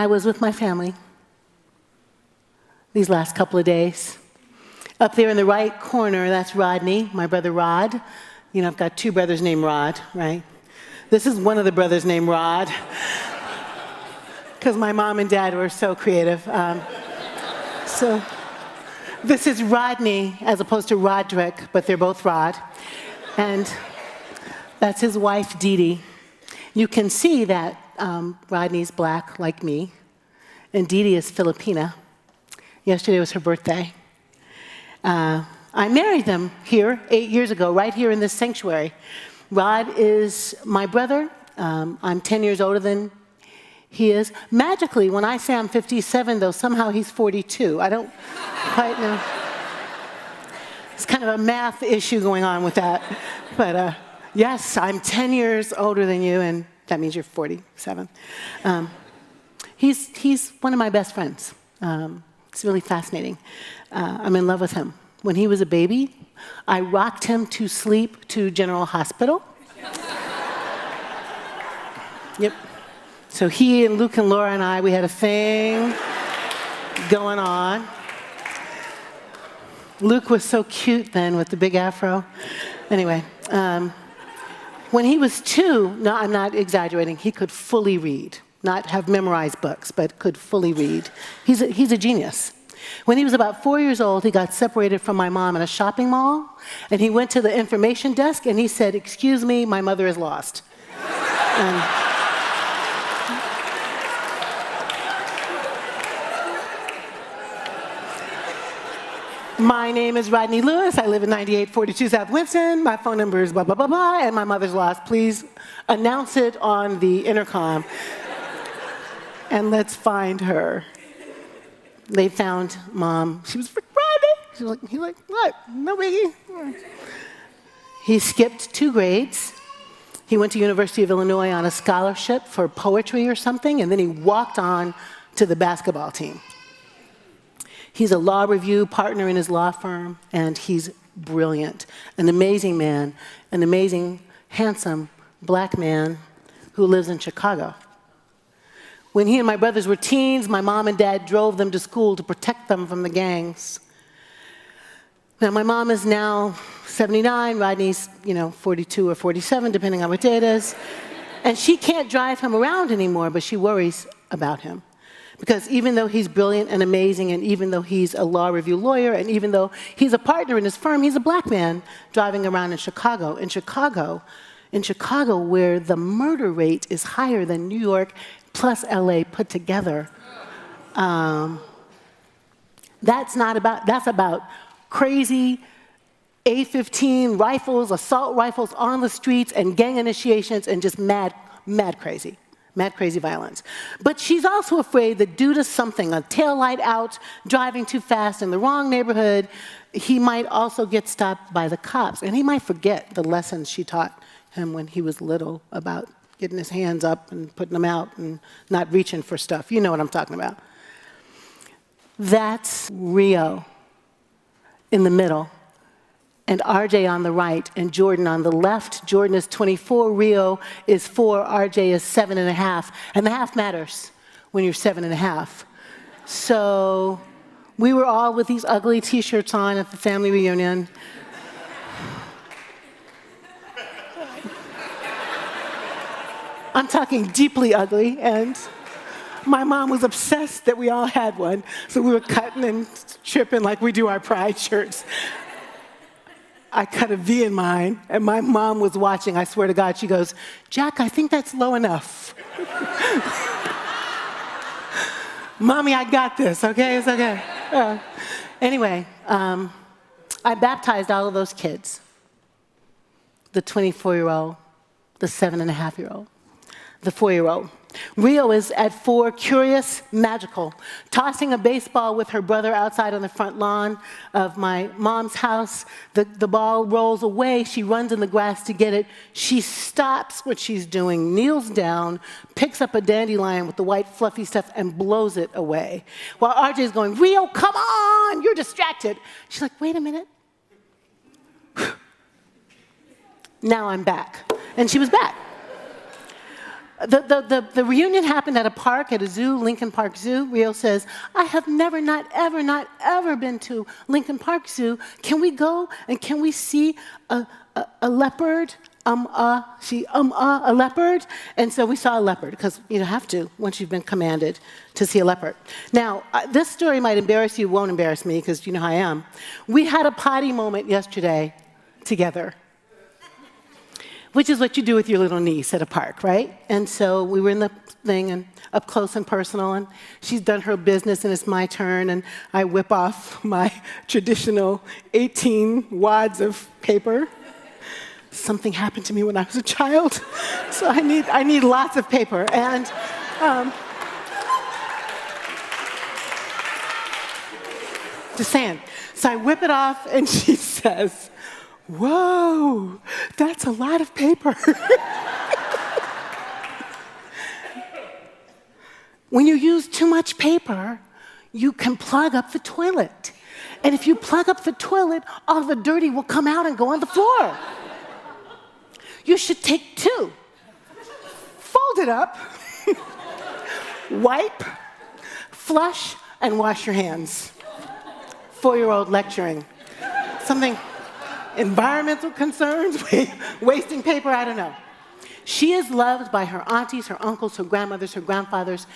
I was with my family these last couple of days. Up there in the right corner, that's Rodney, my brother Rod. You know, I've got two brothers named Rod, right? This is one of the brothers named Rod, because my mom and dad were so creative. So this is Rodney as opposed to Roderick, but they're both Rod. And that's his wife, Dee Dee. You can see that Rodney's black, like me, and Dee Dee is Filipina. Yesterday was her birthday. I married them here 8 years ago, right here in this sanctuary. Rod is my brother. I'm 10 years older than he is. Magically, when I say I'm 57, though, somehow he's 42. I don't quite know. It's kind of a math issue going on with that. But yes, I'm 10 years older than you, and that means you're 47. He's one of my best friends. It's really fascinating. I'm in love with him. When he was a baby, I rocked him to sleep to General Hospital. Yep. So he and Luke and Laura and I, we had a thing going on. Luke was so cute then with the big afro. Anyway, when he was 2, no, I'm not exaggerating, he could fully read. Not have memorized books, but could fully read. He's a genius. When he was about 4 years old, he got separated from my mom in a shopping mall, and he went to the information desk and he said, "Excuse me, my mother is lost." My name is Rodney Lewis. I live in 9842 South Winston. My phone number is blah, blah, blah, blah, and my mother's lost. Please announce it on the intercom. And let's find her. They found Mom. She was like, Rodney. He's like, what? No biggie. He skipped 2 grades. He went to University of Illinois on a scholarship for poetry or something, and then he walked on to the basketball team. He's a law review partner in his law firm, and he's brilliant. An amazing man, an amazing, handsome black man who lives in Chicago. When he and my brothers were teens, my mom and dad drove them to school to protect them from the gangs. Now, my mom is now 79, Rodney's, 42 or 47, depending on what day it is. And she can't drive him around anymore, but she worries about him. Because even though he's brilliant and amazing, and even though he's a law review lawyer, and even though he's a partner in his firm, he's a black man driving around in Chicago. In Chicago, where the murder rate is higher than New York plus LA put together. That's about crazy A-15 rifles, assault rifles on the streets, and gang initiations, and just mad crazy violence. But she's also afraid that due to something, a taillight out, driving too fast in the wrong neighborhood, he might also get stopped by the cops, and he might forget the lessons she taught him when he was little about getting his hands up and putting them out and not reaching for stuff. You know what I'm talking about. That's Rio in the middle, and RJ on the right, and Jordan on the left. Jordan is 24, Rio is 4, RJ is 7.5, and the half matters when you're 7.5. So we were all with these ugly t-shirts on at the family reunion. I'm talking deeply ugly, and my mom was obsessed that we all had one, so we were cutting and tripping like we do our pride shirts. I cut a V in mine, and my mom was watching. I swear to God, she goes, "Jack, I think that's low enough." Mommy, I got this, okay? It's okay. Anyway, I baptized all of those kids. The 24-year-old, the 7.5-year-old, the 4-year-old. Rio is at 4, curious, magical, tossing a baseball with her brother outside on the front lawn of my mom's house. The ball rolls away. She runs in the grass to get it. She stops what she's doing, kneels down, picks up a dandelion with the white fluffy stuff, and blows it away. While RJ's going, "Rio, come on, you're distracted." She's like, "Wait a minute." Now I'm back. And she was back. The reunion happened at a park, at a zoo, Lincoln Park Zoo. Rio says, I have never, not ever been to Lincoln Park Zoo. Can we go and can we see a leopard? A leopard. And so we saw a leopard, because you have to once you've been commanded to see a leopard. Now, this story might embarrass you, won't embarrass me, because you know how I am. We had a potty moment yesterday together, which is what you do with your little niece at a park, right? And so we were in the thing, and up close and personal, and she's done her business, and it's my turn, and I whip off my traditional 18 wads of paper. Something happened to me when I was a child, so I need lots of paper. And just saying. So I whip it off, and she says, whoa, that's a lot of paper. When you use too much paper, you can plug up the toilet. And if you plug up the toilet, all the dirty will come out and go on the floor. You should take 2. Fold it up, wipe, flush, and wash your hands. 4-year-old lecturing. Something, environmental concerns, wasting paper, I don't know. She is loved by her aunties, her uncles, her grandmothers, her grandfathers.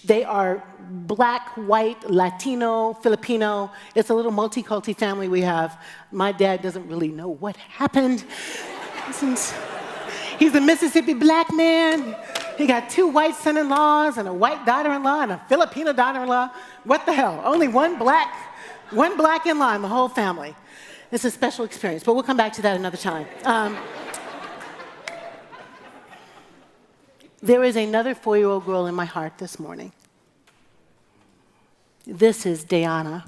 They are black, white, Latino, Filipino. It's a little multiculti family we have. My dad doesn't really know what happened. He's a Mississippi black man. He got 2 white son-in-laws and a white daughter-in-law and a Filipino daughter-in-law. What the hell? Only one black in-law in the whole family. It's a special experience, but we'll come back to that another time. There is another 4-year-old girl in my heart this morning. This is Diana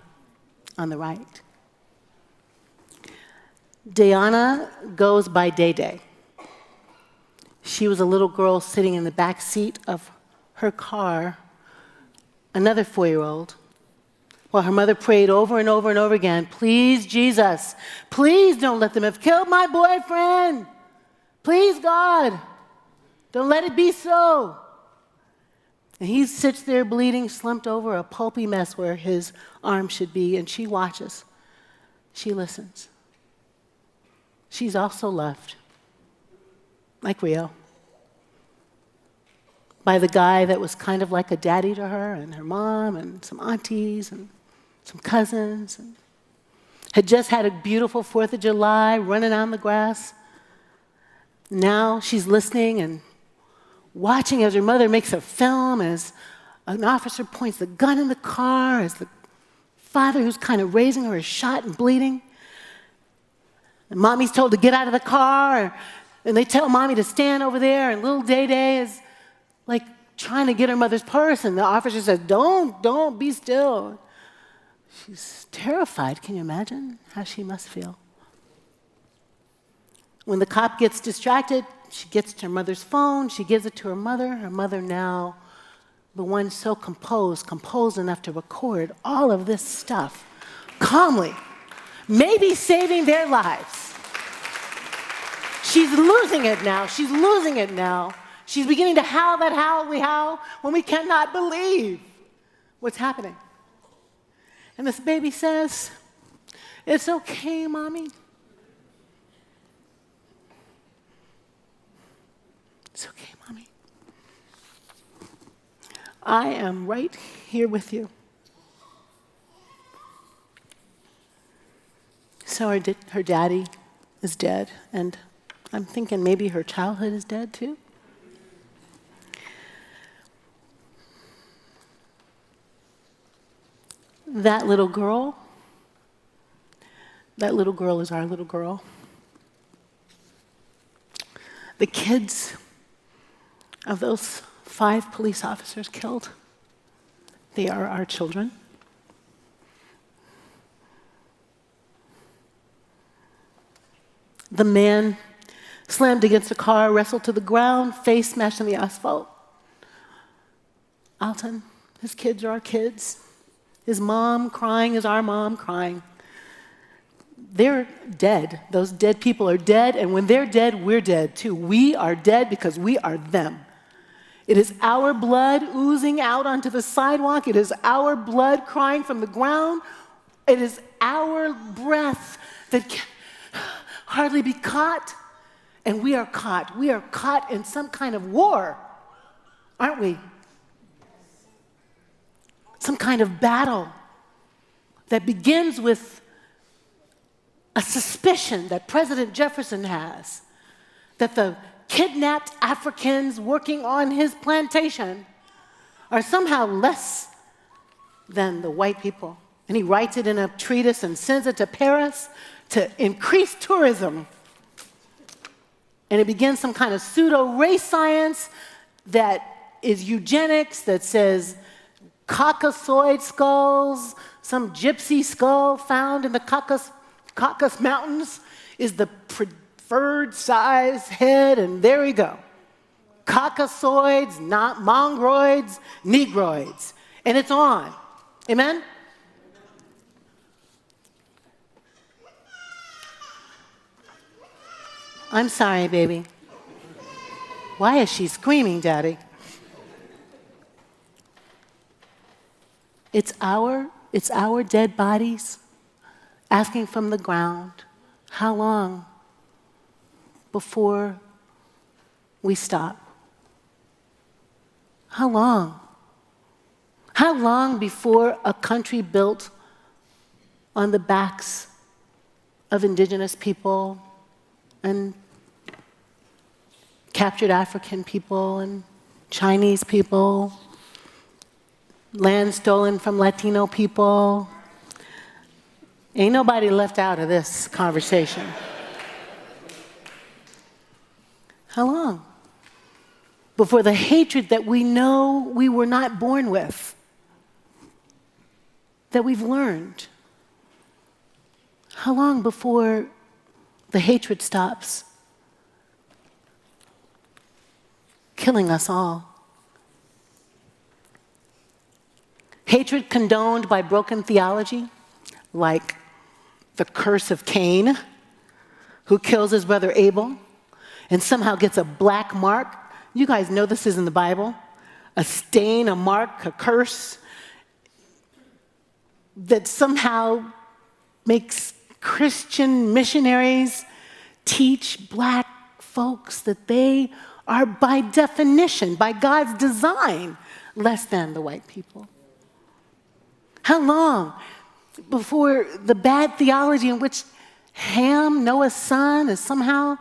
on the right. Diana goes by Day Day. She was a little girl sitting in the back seat of her car, another 4-year-old, while her mother prayed over and over and over again, please, Jesus, please don't let them have killed my boyfriend. Please, God, don't let it be so. And he sits there bleeding, slumped over, a pulpy mess where his arm should be, and she watches. She listens. She's also loved, like Rio, by the guy that was kind of like a daddy to her, and her mom, and some aunties, and some cousins, and had just had a beautiful 4th of July running on the grass. Now she's listening and watching as her mother makes a film, as an officer points the gun in the car, as the father who's kind of raising her is shot and bleeding. And mommy's told to get out of the car, and they tell mommy to stand over there, and little Day Day is like trying to get her mother's purse, and the officer says, don't, be still. She's terrified. Can you imagine how she must feel? When the cop gets distracted, she gets to her mother's phone, she gives it to her mother now, the one so composed enough to record all of this stuff calmly, maybe saving their lives. She's losing it now. She's beginning to howl that howl we howl when we cannot believe what's happening. And this baby says, it's okay, Mommy. It's okay, Mommy. I am right here with you. So her daddy is dead, and I'm thinking maybe her childhood is dead too. That little girl is our little girl. The kids of those 5 police officers killed, they are our children. The man slammed against a car, wrestled to the ground, face smashed on the asphalt. Alton, his kids are our kids. His mom crying is our mom crying. They're dead. Those dead people are dead, and when they're dead, we're dead too. We are dead because we are them. It is our blood oozing out onto the sidewalk. It is our blood crying from the ground. It is our breath that can hardly be caught. And we are caught. We are caught in some kind of war, aren't we? Some kind of battle that begins with a suspicion that President Jefferson has that the kidnapped Africans working on his plantation are somehow less than the white people. And he writes it in a treatise and sends it to Paris to increase tourism. And it begins some kind of pseudo-race science that is eugenics, that says Caucasoid skulls, some gypsy skull found in the Caucasus Mountains is the preferred size head, and there we go. Caucasoids, not mongroids, negroids. And it's on. Amen? I'm sorry, baby. Why is she screaming, Daddy? It's our dead bodies asking from the ground, how long before we stop? How long? How long before a country built on the backs of indigenous people and captured African people and Chinese people, land stolen from Latino people? Ain't nobody left out of this conversation. How long? Before the hatred that we know we were not born with, that we've learned. How long before the hatred stops killing us all? Hatred condoned by broken theology, like the curse of Cain, who kills his brother Abel and somehow gets a black mark. You guys know this is in the Bible. A stain, a mark, a curse that somehow makes Christian missionaries teach black folks that they are by definition, by God's design, less than the white people. How long before the bad theology in which Ham, Noah's son, is somehow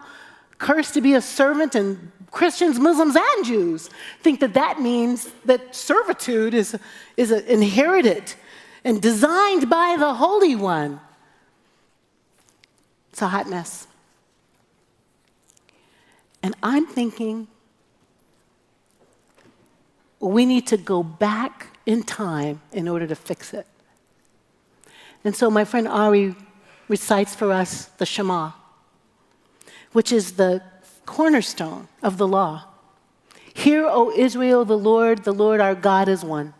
cursed to be a servant, and Christians, Muslims, and Jews think that that means that servitude is inherited and designed by the Holy One? It's a hot mess. And I'm thinking we need to go back in time in order to fix it. And so my friend Ari recites for us the Shema, which is the cornerstone of the law. Hear, O Israel, the Lord our God is one.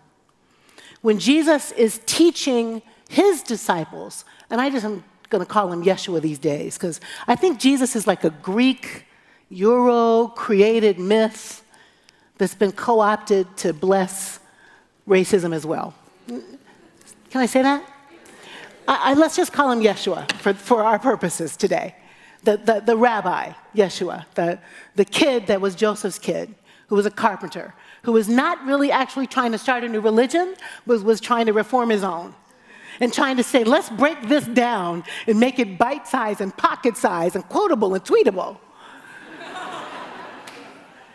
When Jesus is teaching his disciples, and I'm going to call him Yeshua these days, because I think Jesus is like a Greek, Euro-created myth that's been co-opted to bless racism as well. Can I say that? Let's just call him Yeshua for our purposes today. The rabbi, Yeshua, the kid that was Joseph's kid, who was a carpenter, who was not really actually trying to start a new religion, was trying to reform his own. And trying to say, let's break this down and make it bite-sized and pocket-sized and quotable and tweetable.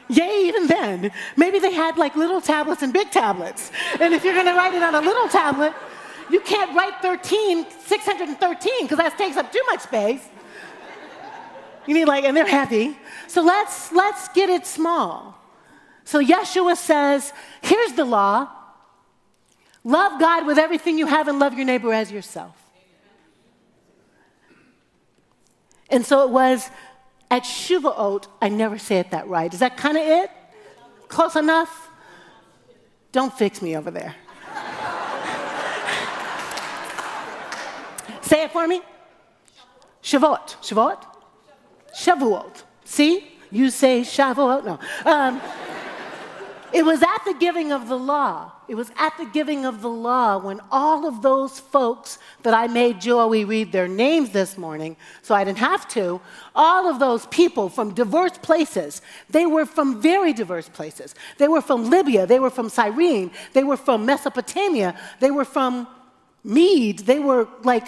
Yay, even then. Maybe they had like little tablets and big tablets. And if you're going to write it on a little tablet, you can't write 613, because that takes up too much space. You need and they're heavy. So let's get it small. So Yeshua says, here's the law. Love God with everything you have and love your neighbor as yourself. And so it was at Shavuot. I never say it that right. Is that kind of it? Close enough? Don't fix me over there. Say it for me. Shavuot. Shavuot? Shavuot. See? You say Shavuot? No. It was at the giving of the law. It was at the giving of the law when all of those folks that I made Joey read their names this morning, so I didn't have to, all of those people from diverse places, they were from very diverse places. They were from Libya, they were from Cyrene, they were from Mesopotamia, they were from Mede, they were like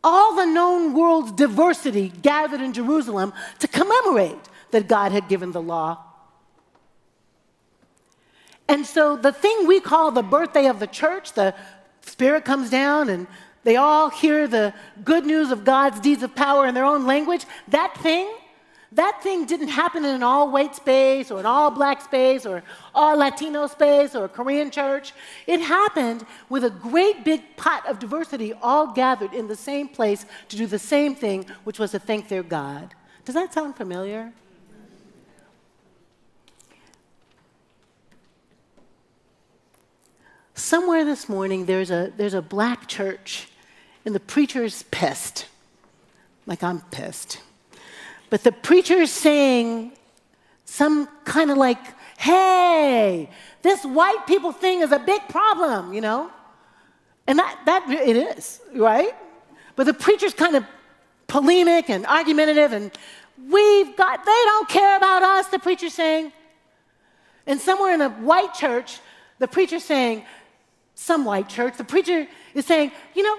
all the known world's diversity gathered in Jerusalem to commemorate that God had given the law. And so the thing we call the birthday of the church, the Spirit comes down and they all hear the good news of God's deeds of power in their own language, that thing didn't happen in an all-white space or an all-black space or all Latino space or a Korean church. It happened with a great big pot of diversity all gathered in the same place to do the same thing, which was to thank their God. Does that sound familiar? Somewhere this morning, there's a black church, and the preacher's pissed, like I'm pissed. But the preacher's saying some kind of like, hey, this white people thing is a big problem, you know? And that it is, right? But the preacher's kind of polemic and argumentative, and they don't care about us, the preacher's saying. And somewhere in a white church, the preacher's saying, some white church, the preacher is saying, you know,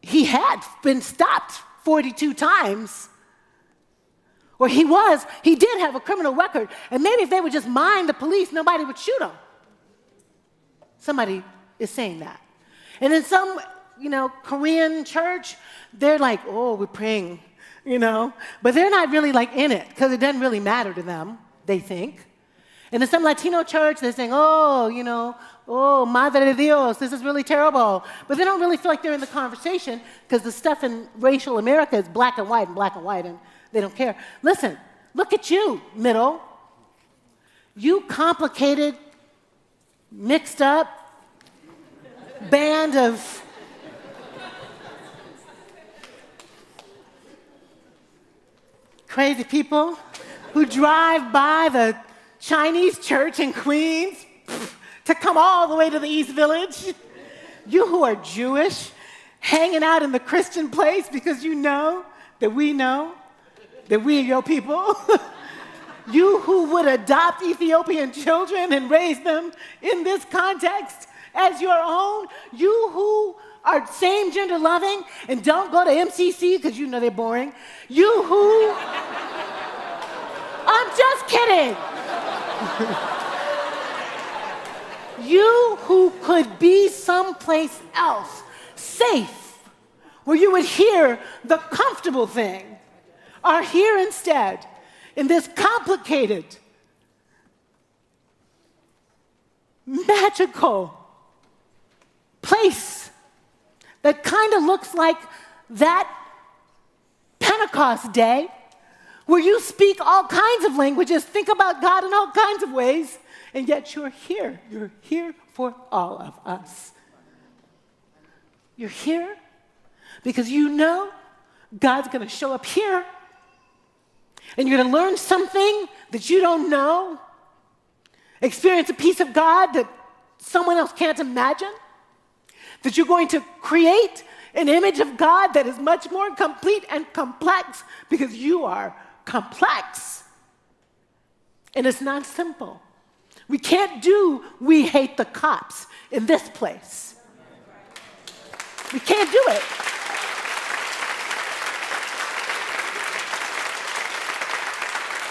he had been stopped 42 times. Or he did have a criminal record, and maybe if they would just mind the police, nobody would shoot him. Somebody is saying that. And in some, Korean church, they're like, oh, we're praying, but they're not really like in it, because it doesn't really matter to them, they think. And in some Latino church, they're saying, oh, Madre de Dios, this is really terrible. But they don't really feel like they're in the conversation because the stuff in racial America is black and white, and they don't care. Listen, look at you, middle. You complicated, mixed up band of crazy people who drive by the Chinese church in Queens to come all the way to the East Village. You who are Jewish, hanging out in the Christian place because you know that we are your people. You who would adopt Ethiopian children and raise them in this context as your own. You who are same-gender loving and don't go to MCC because you know they're boring. You who... I'm just kidding. You who could be someplace else, safe, where you would hear the comfortable thing, are here instead in this complicated, magical place that kind of looks like that Pentecost day where you speak all kinds of languages, think about God in all kinds of ways, and yet you're here. You're here for all of us. You're here because you know God's going to show up here, and you're going to learn something that you don't know, experience a piece of God that someone else can't imagine, that you're going to create an image of God that is much more complete and complex because you are complex. And it's not simple. We can't do "we hate the cops" in this place. We can't do it.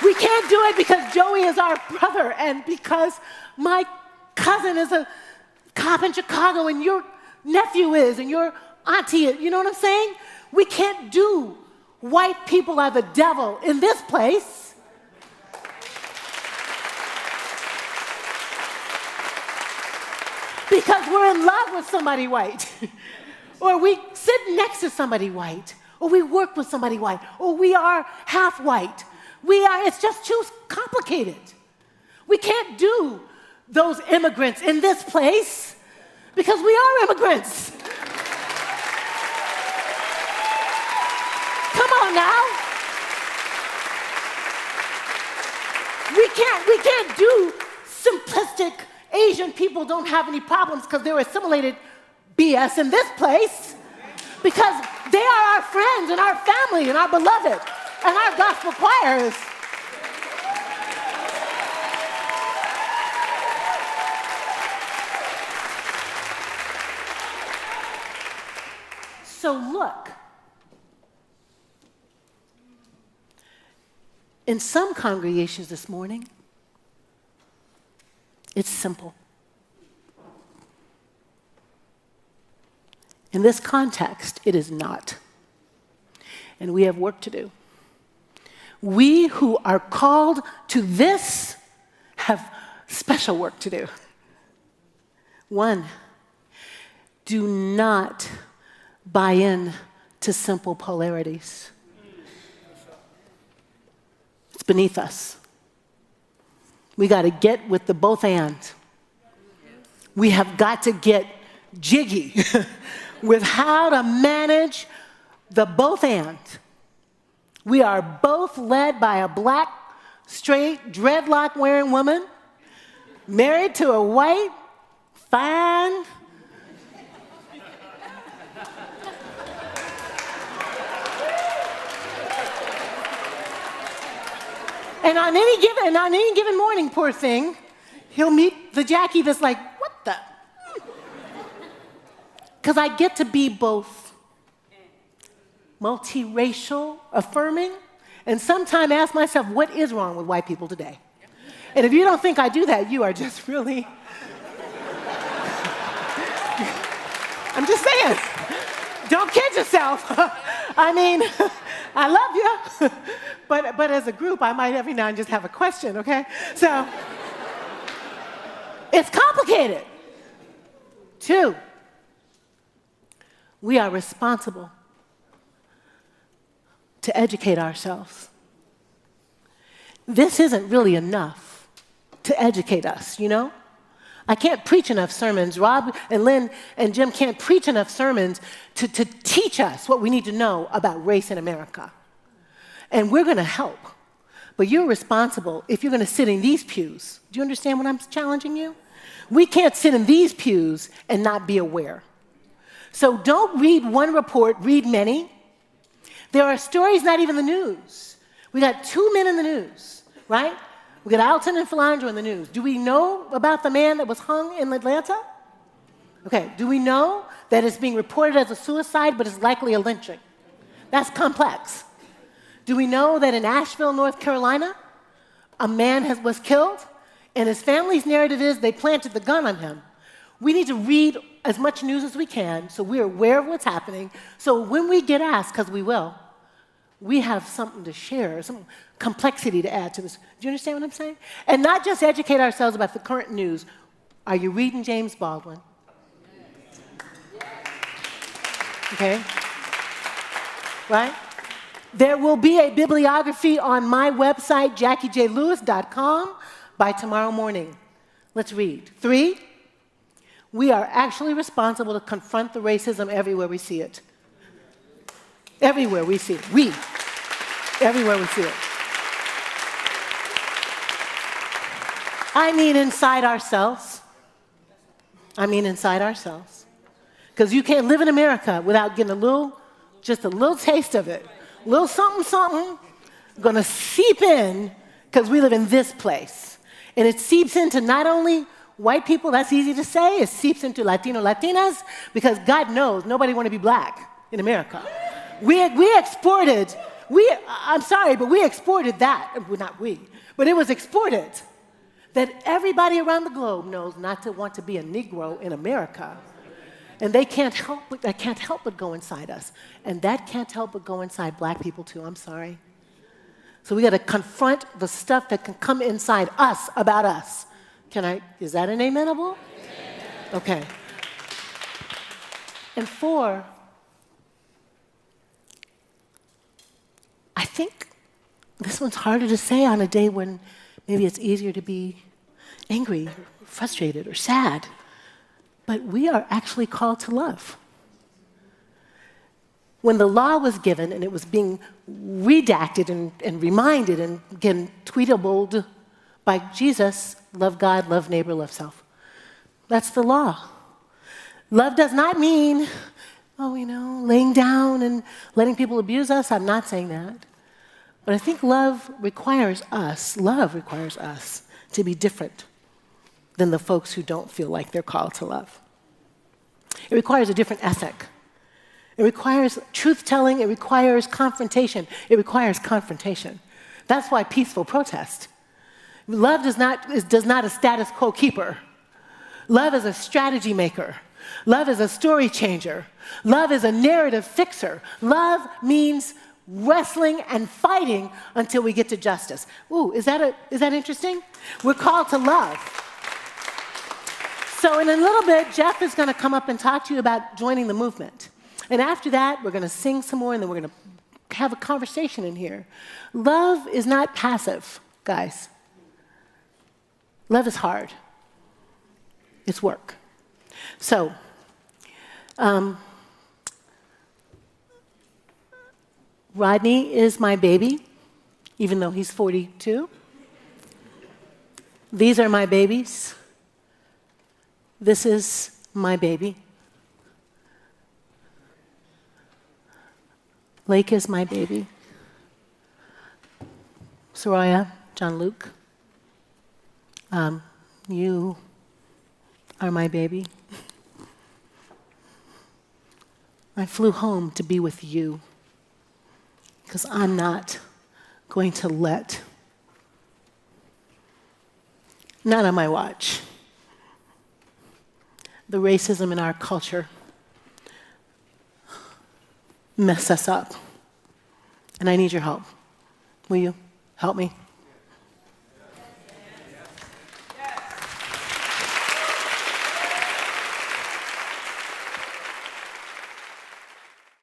We can't do it because Joey is our brother and because my cousin is a cop in Chicago and your nephew is and your auntie is. You know what I'm saying? We can't do white people are the devil in this place. Because we're in love with somebody white. Or we sit next to somebody white. Or we work with somebody white. Or we are half white. It's just too complicated. We can't do those immigrants in this place because we are immigrants. Come on now. We we can't do simplistic Asian people don't have any problems because they're assimilated BS in this place, because they are our friends and our family and our beloved and our gospel choirs. So look, in some congregations this morning, it's simple. In this context, it is not. And we have work to do. We who are called to this have special work to do. One, do not buy in to simple polarities. It's beneath us. We got to get with the both and. We have got to get jiggy with how to manage the both and. We are both led by a black, straight, dreadlock-wearing woman, married to a white, fine, and on any given morning, poor thing, he'll meet the Jacqui that's like, what the? Because I get to be both multiracial, affirming, and sometimes ask myself, what is wrong with white people today? And if you don't think I do that, you are just really, I'm just saying, don't kid yourself. I mean, I love you, but as a group, I might every now and just have a question, okay? So, it's complicated. Two, we are responsible to educate ourselves. This isn't really enough to educate us, you know? I can't preach enough sermons. Rob and Lynn and Jim can't preach enough sermons to teach us what we need to know about race in America. And we're going to help. But you're responsible if you're going to sit in these pews. Do you understand what I'm challenging you? We can't sit in these pews and not be aware. So don't read one report, read many. There are stories not even in the news. We got 2 men in the news, right? We got Alton and Philandro in the news. Do we know about the man that was hung in Atlanta? Okay, do we know that it's being reported as a suicide, but it's likely a lynching? That's complex. Do we know that in Asheville, North Carolina, a man was killed, and his family's narrative is they planted the gun on him? We need to read as much news as we can so we're aware of what's happening, so when we get asked, because we will, we have something to share, some complexity to add to this. Do you understand what I'm saying? And not just educate ourselves about the current news. Are you reading James Baldwin? Okay? Right? There will be a bibliography on my website, JacquiJLewis.com, by tomorrow morning. Let's read. 3, we are actually responsible to confront the racism everywhere we see it. Everywhere we see it. Everywhere we see it. I mean inside ourselves. Because you can't live in America without getting just a little taste of it. A little something, gonna seep in, because we live in this place. And it seeps into not only white people, that's easy to say, it seeps into Latinas, because God knows nobody want to be black in America. We exported that, well, not we, but it was exported, that everybody around the globe knows not to want to be a Negro in America. And that can't help but go inside us. And that can't help but go inside black people too, I'm sorry. So we got to confront the stuff that can come inside us about us. Is that an amenable? Okay. And 4, I think this one's harder to say on a day when maybe it's easier to be angry, or frustrated, or sad. But we are actually called to love. When the law was given and it was being redacted and reminded and again tweetable by Jesus, love God, love neighbor, love self. That's the law. Love does not mean, laying down and letting people abuse us. I'm not saying that. But I think love requires us to be different than the folks who don't feel like they're called to love. It requires a different ethic. It requires truth-telling. It requires confrontation. It requires confrontation. That's why peaceful protest. Love is not a status quo keeper. Love is a strategy maker. Love is a story changer. Love is a narrative fixer. Love means wrestling and fighting until we get to justice. Ooh, is that interesting? We're called to love. So in a little bit, Jeff is going to come up and talk to you about joining the movement. And after that, we're going to sing some more, and then we're going to have a conversation in here. Love is not passive, guys. Love is hard. It's work. So, Rodney is my baby, even though he's 42. These are my babies. This is my baby. Lake is my baby. Soraya, John Luke, you are my baby. I flew home to be with you because I'm not going to let, not on my watch, the racism in our culture mess us up. And I need your help. Will you help me?